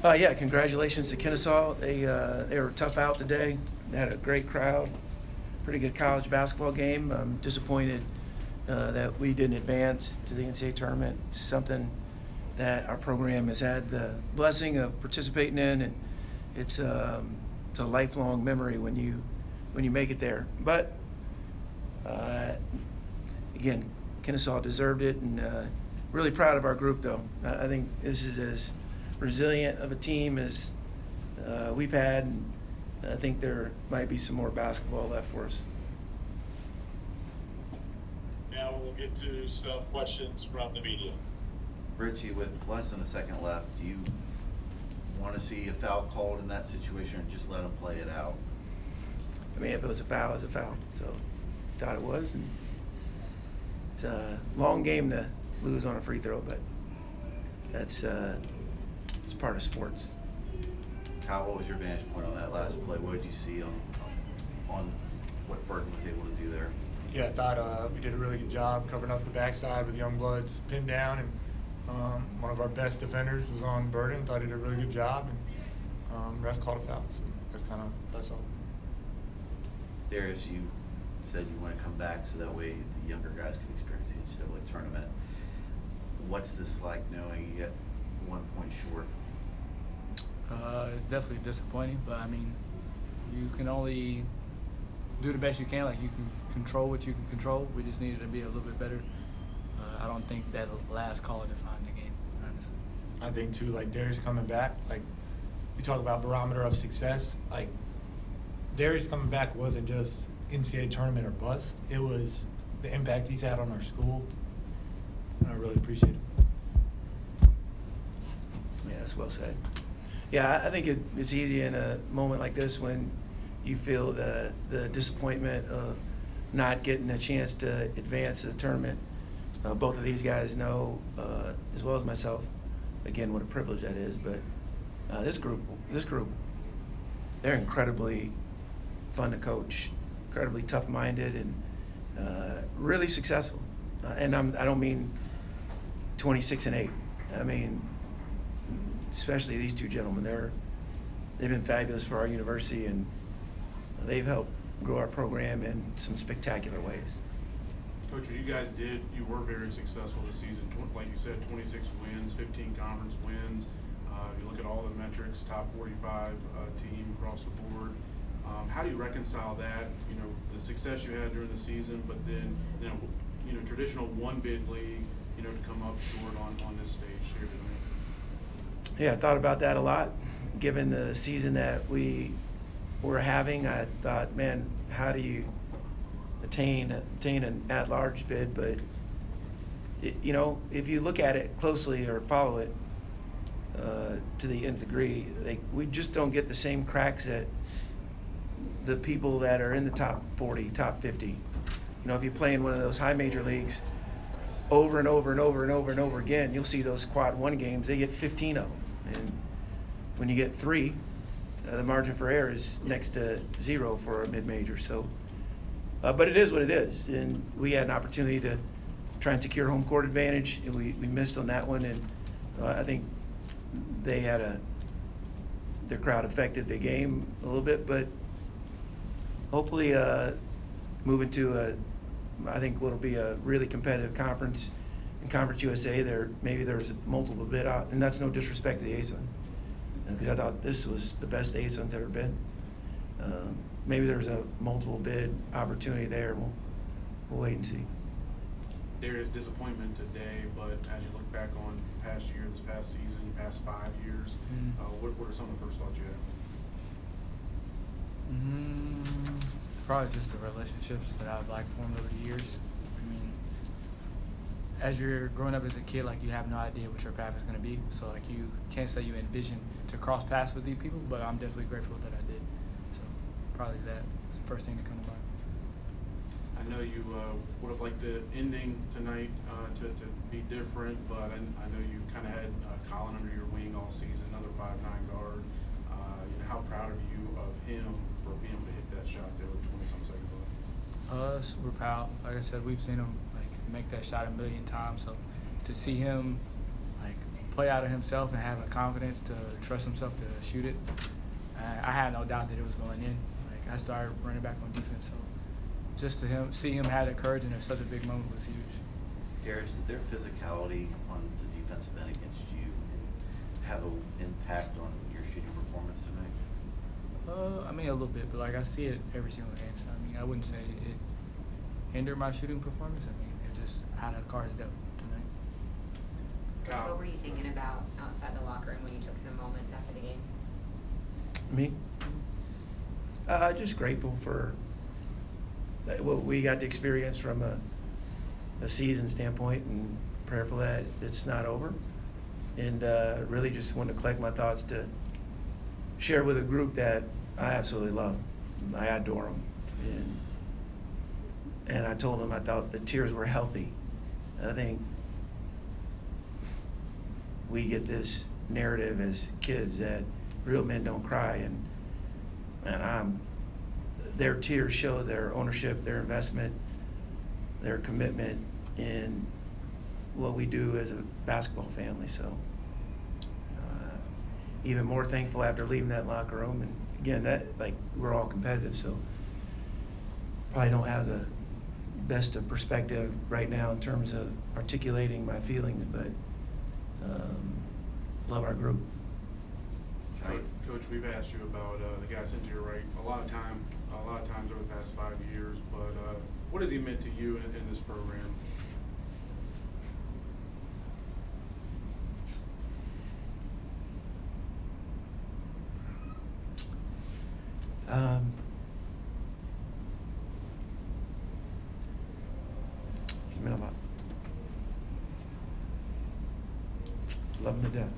Yeah, congratulations to Kennesaw. They were tough out today. They had a great crowd. Pretty good college basketball game. I'm disappointed that we didn't advance to the NCAA tournament. It's something that our program has had the blessing of participating in, and it's a lifelong memory when you make it there. But uh, again, Kennesaw deserved it, and really proud of our group, though. I think this is as resilient of a team as we've had, and I think there might be some more basketball left for us. Now we'll get to some questions from the media. Ritchie, with less than a second left, do you want to see a foul called in that situation, or just let them play it out? I mean, if it was a foul, it's a foul. So, thought it was, and it's a long game to lose on a free throw, but that's it's part of sports. Kyle, what was your vantage point on that last play? What did you see on what Burton was able to do there? Yeah, I thought we did a really good job covering up the backside with young bloods pinned down, and one of our best defenders was on Burton. Thought he did a really good job, and ref called a foul. So that's all. Darius, you said you want to come back so that way the younger guys can experience the NCAA tournament. What's this like knowing you get 1 point short? It's definitely disappointing, but I mean, you can only do the best you can. Like, you can control what you can control. We just needed to be a little bit better. I don't think that last call defined the game, honestly. I think too, like Darius coming back, like you talk about barometer of success. Like Darius coming back wasn't just NCAA tournament or bust. It was the impact he's had on our school, and I really appreciate it. Yeah, that's well said. Yeah, I think it's easy in a moment like this when you feel the disappointment of not getting a chance to advance to the tournament. Both of these guys know, as well as myself, again, what a privilege that is. But this group, they're incredibly fun to coach, incredibly tough-minded, and really successful. And I don't mean 26-8. I mean, especially these two gentlemen. They've been fabulous for our university, and they've helped grow our program in some spectacular ways. Coach, you were very successful this season. Like you said, 26 wins, 15 conference wins. You look at all the metrics, top 45 team across the board. How do you reconcile that? You know, the success you had during the season, but then traditional one bid league. To come up short on this stage here tonight. Yeah, I thought about that a lot. Given the season that we were having, I thought, man, how do you attain an at-large bid? But if you look at it closely or follow it to the nth degree, we just don't get the same cracks at the people that are in the top 40, top 50. If you play in one of those high major leagues over and over and over and over and over again, you'll see those quad one games. They get 15 of them, and when you get 3, the margin for error is next to 0 for a mid-major. So, but it is what it is, and we had an opportunity to try and secure home court advantage, and we missed on that one. And I think they had their crowd affected the game a little bit, but hopefully moving to I think what'll be a really competitive conference in Conference USA. There's multiple bid out, and that's no disrespect to the ASUN, because I thought this was the best ASUN's ever been. Maybe there's a multiple bid opportunity there. We'll wait and see. There is disappointment today, but as you look back on past year, this past season, past 5 years, what are some of the first thoughts you had? Probably just the relationships that I've formed over the years. I mean, as you're growing up as a kid, you have no idea what your path is going to be. So you can't say you envision to cross paths with these people, but I'm definitely grateful that I did. So probably that's the first thing to come to mind. I know you would have liked the ending tonight to be different, but I know you've kind of had Colin under your wing all season, another 5'9" guard. How proud are you of him for being able to hit that shot there with 20-some seconds left? Super proud. Like I said, we've seen him make that shot a million times. So to see him play out of himself and have a confidence to trust himself to shoot it. I had no doubt that it was going in. Like, I started running back on defense, so just to see him have the courage in such a big moment was huge. Darius, did their physicality on the defensive end against you have an impact on your shooting performance tonight? I mean, a little bit, but like I see it every single game. So I mean, I wouldn't say it hindered my shooting performance. I mean, it just how the cards dealt tonight. Coach, what were you thinking about outside the locker room when you took some moments after the game? Me? Just grateful for what we got to experience from a season standpoint, and prayerful that it's not over. And really just want to collect my thoughts to share with a group that I absolutely love. I adore them. And I told them I thought the tears were healthy. I think we get this narrative as kids that real men don't cry, and their tears show their ownership, their investment, their commitment in what we do as a basketball family. So even more thankful after leaving that locker room. And again, that, like, we're all competitive, so probably don't have the best of perspective right now in terms of articulating my feelings, but love our group. Coach, we've asked you about the guy sitting to your right a lot of times over the past 5 years, but what has he meant to you in this program? He's meant a lot. Love him to death.